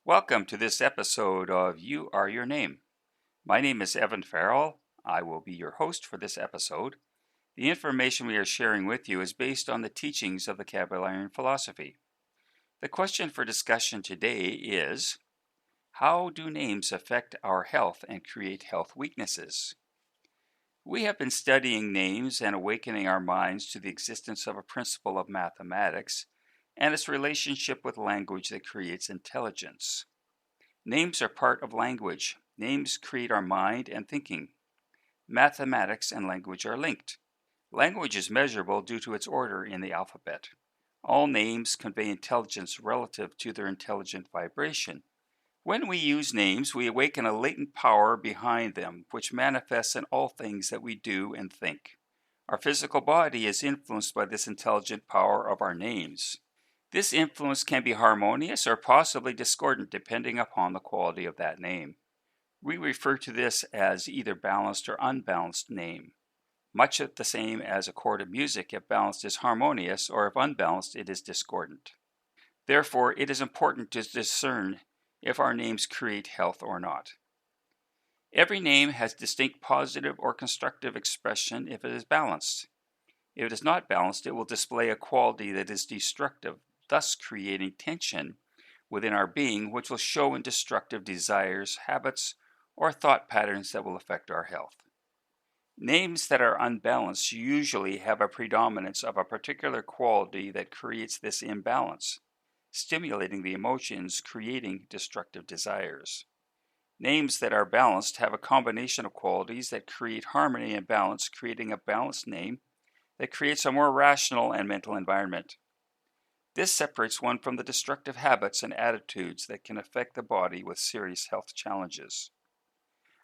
Welcome to this episode of You Are Your Name. My name is Evan Farrell. I will be your host for this episode. The information we are sharing with you is based on the teachings of the Kabbalion philosophy. The question for discussion today is, how do names affect our health and create health weaknesses? We have been studying names and awakening our minds to the existence of a principle of mathematics and its relationship with language that creates intelligence. Names are part of language. Names create our mind and thinking. Mathematics and language are linked. Language is measurable due to its order in the alphabet. All names convey intelligence relative to their intelligent vibration. When we use names, we awaken a latent power behind them, which manifests in all things that we do and think. Our physical body is influenced by this intelligent power of our names. This influence can be harmonious or possibly discordant depending upon the quality of that name. We refer to this as either balanced or unbalanced name. Much the same as a chord of music, if balanced is harmonious or if unbalanced it is discordant. Therefore, it is important to discern if our names create health or not. Every name has distinct positive or constructive expression if it is balanced. If it is not balanced, it will display a quality that is destructive, thus creating tension within our being, which will show in destructive desires, habits, or thought patterns that will affect our health. Names that are unbalanced usually have a predominance of a particular quality that creates this imbalance, stimulating the emotions, creating destructive desires. Names that are balanced have a combination of qualities that create harmony and balance, creating a balanced name that creates a more rational and mental environment. This separates one from the destructive habits and attitudes that can affect the body with serious health challenges.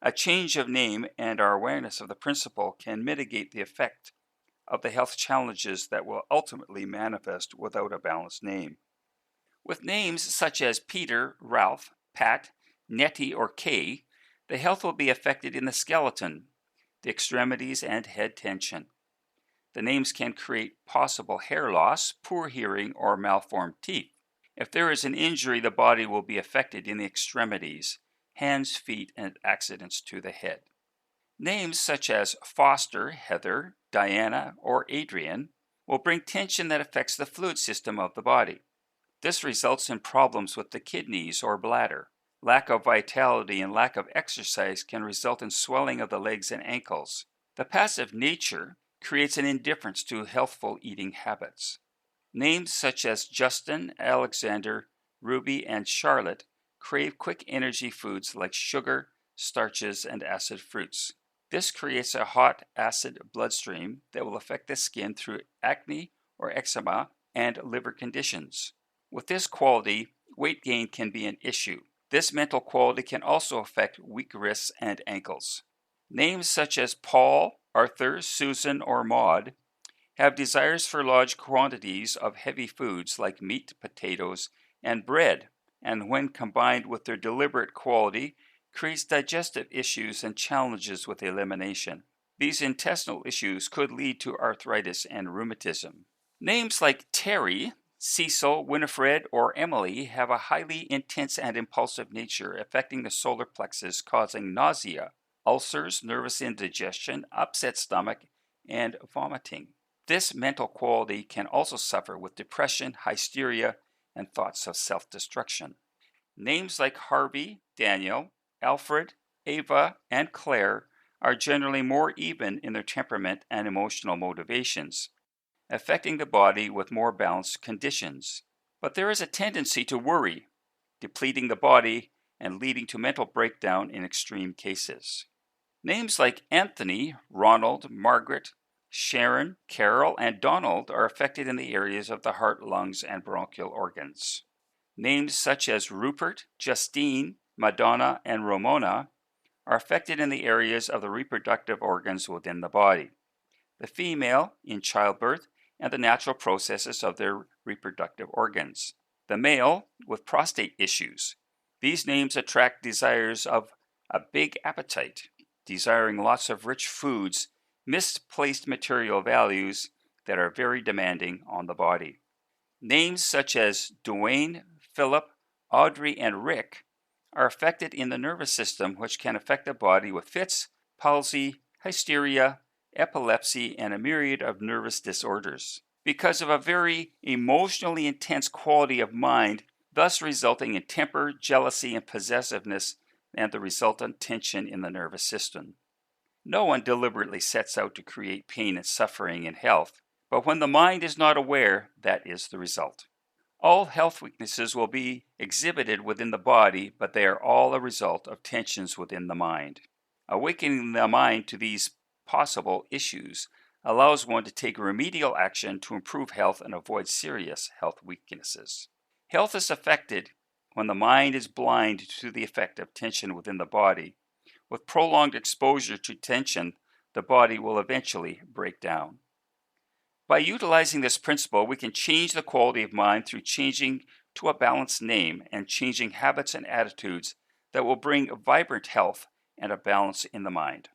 A change of name and our awareness of the principle can mitigate the effect of the health challenges that will ultimately manifest without a balanced name. With names such as Peter, Ralph, Pat, Nettie, or Kay, the health will be affected in the skeleton, the extremities, and head tension. The names can create possible hair loss, poor hearing, or malformed teeth. If there is an injury, the body will be affected in the extremities, hands, feet, and accidents to the head. Names such as Foster, Heather, Diana, or Adrian will bring tension that affects the fluid system of the body. This results in problems with the kidneys or bladder. Lack of vitality and lack of exercise can result in swelling of the legs and ankles. The passive nature creates an indifference to healthful eating habits. Names such as Justin, Alexander, Ruby, and Charlotte crave quick energy foods like sugar, starches, and acid fruits. This creates a hot acid bloodstream that will affect the skin through acne or eczema and liver conditions. With this quality, weight gain can be an issue. This mental quality can also affect weak wrists and ankles. Names such as Paul, Arthur, Susan, or Maud have desires for large quantities of heavy foods like meat, potatoes, and bread, and when combined with their deliberate quality, creates digestive issues and challenges with elimination. These intestinal issues could lead to arthritis and rheumatism. Names like Terry, Cecil, Winifred, or Emily have a highly intense and impulsive nature affecting the solar plexus, causing nausea, ulcers, nervous indigestion, upset stomach, and vomiting. This mental quality can also suffer with depression, hysteria, and thoughts of self-destruction. Names like Harvey, Daniel, Alfred, Ava, and Claire are generally more even in their temperament and emotional motivations, affecting the body with more balanced conditions. But there is a tendency to worry, depleting the body and leading to mental breakdown in extreme cases. Names like Anthony, Ronald, Margaret, Sharon, Carol, and Donald are affected in the areas of the heart, lungs, and bronchial organs. Names such as Rupert, Justine, Madonna, and Ramona are affected in the areas of the reproductive organs within the body, the female in childbirth, and the natural processes of their reproductive organs, the male with prostate issues. These names attract desires of a big appetite, desiring lots of rich foods, misplaced material values that are very demanding on the body. Names such as Dwayne, Philip, Audrey, and Rick are affected in the nervous system, which can affect the body with fits, palsy, hysteria, epilepsy, and a myriad of nervous disorders, because of a very emotionally intense quality of mind, thus resulting in temper, jealousy, and possessiveness, and the resultant tension in the nervous system. No one deliberately sets out to create pain and suffering in health, but when the mind is not aware, that is the result. All health weaknesses will be exhibited within the body, but they are all a result of tensions within the mind. Awakening the mind to these possible issues allows one to take remedial action to improve health and avoid serious health weaknesses. Health is affected when the mind is blind to the effect of tension within the body. With prolonged exposure to tension, the body will eventually break down. By utilizing this principle, we can change the quality of mind through changing to a balanced name and changing habits and attitudes that will bring vibrant health and a balance in the mind.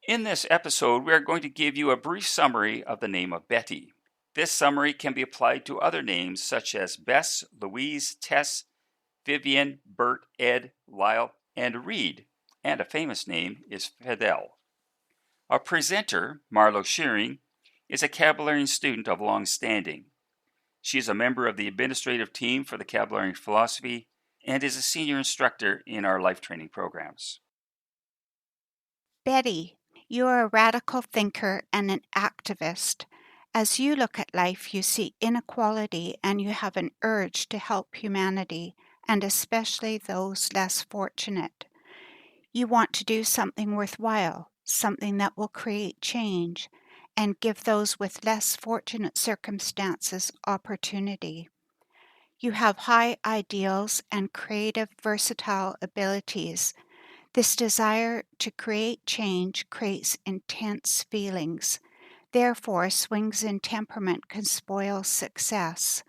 In this episode, we are going to give you a brief summary of the name of Betty. This summary can be applied to other names such as Bess, Louise, Tess, Vivien, Bert, Ed, Lyle, and Reid, and a famous name is Fidel. Our presenter, Marlo Shearing, is a Cabellarian student of long standing. She is a member of the administrative team for the Cabellarian philosophy and is a senior instructor in our life training programs. Betty, you are a radical thinker and an activist. As you look at life, you see inequality and you have an urge to help humanity, and especially those less fortunate. You want to do something worthwhile, something that will create change, and give those with less fortunate circumstances opportunity. You have high ideals and creative, versatile abilities. This desire to create change creates intense feelings. Therefore, swings in temperament can spoil success,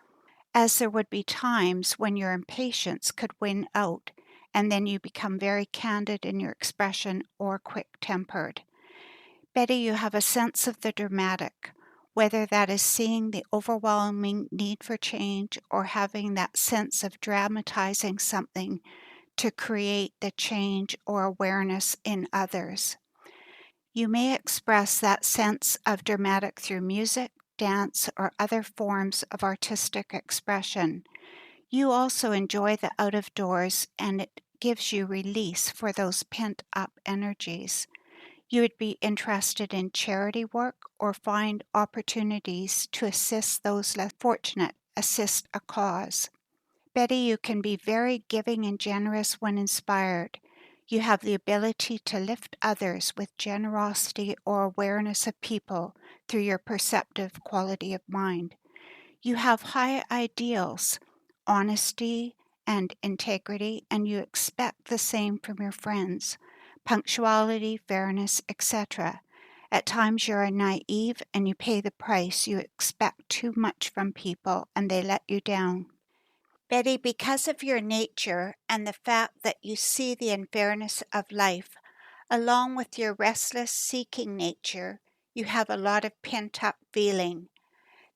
as there would be times when your impatience could win out, and then you become very candid in your expression or quick-tempered. Betty, you have a sense of the dramatic, whether that is seeing the overwhelming need for change or having that sense of dramatizing something to create the change or awareness in others. You may express that sense of dramatic through music, dance, or other forms of artistic expression. You also enjoy the out of doors, and it gives you release for those pent-up energies. You would be interested in charity work or find opportunities to assist those less fortunate, assist a cause. Betty, you can be very giving and generous when inspired. You have the ability to lift others with generosity or awareness of people through your perceptive quality of mind. You have high ideals, honesty and integrity, and you expect the same from your friends. Punctuality, fairness, etc. At times you are naive and you pay the price. You expect too much from people and they let you down. Betty, because of your nature and the fact that you see the unfairness of life, along with your restless seeking nature, you have a lot of pent-up feeling.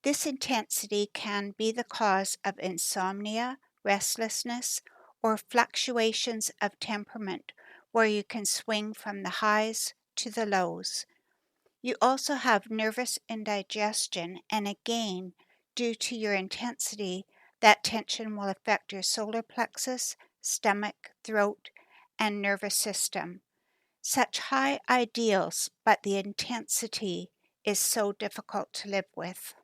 This intensity can be the cause of insomnia, restlessness, or fluctuations of temperament, where you can swing from the highs to the lows. You also have nervous indigestion, and again, due to your intensity, that tension will affect your solar plexus, stomach, throat, and nervous system. Such high ideals, but the intensity is so difficult to live with.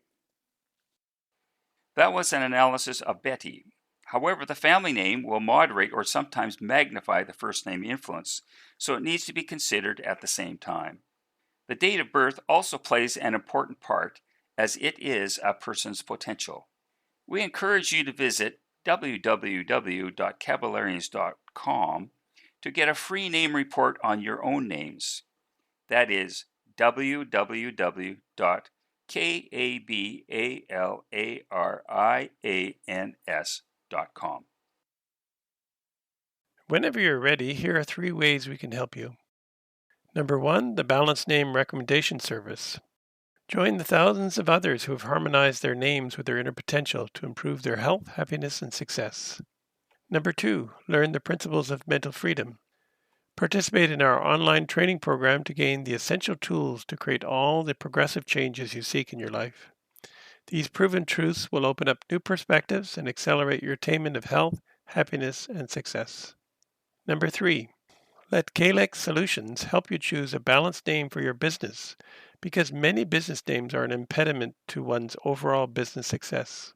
That was an analysis of Betty. However, the family name will moderate or sometimes magnify the first name influence, so it needs to be considered at the same time. The date of birth also plays an important part, as it is a person's potential. We encourage you to visit www.cabellarians.com to get a free name report on your own names. That is www.cabellarians.com. Whenever you're ready, here are 3 ways we can help you. Number 1, the Balanced Name Recommendation Service. Join the thousands of others who have harmonized their names with their inner potential to improve their health, happiness, and success. Number 2, learn the principles of mental freedom. Participate in our online training program to gain the essential tools to create all the progressive changes you seek in your life. These proven truths will open up new perspectives and accelerate your attainment of health, happiness, and success. Number 3, let Kalex Solutions help you choose a balanced name for your business, because many business names are an impediment to one's overall business success.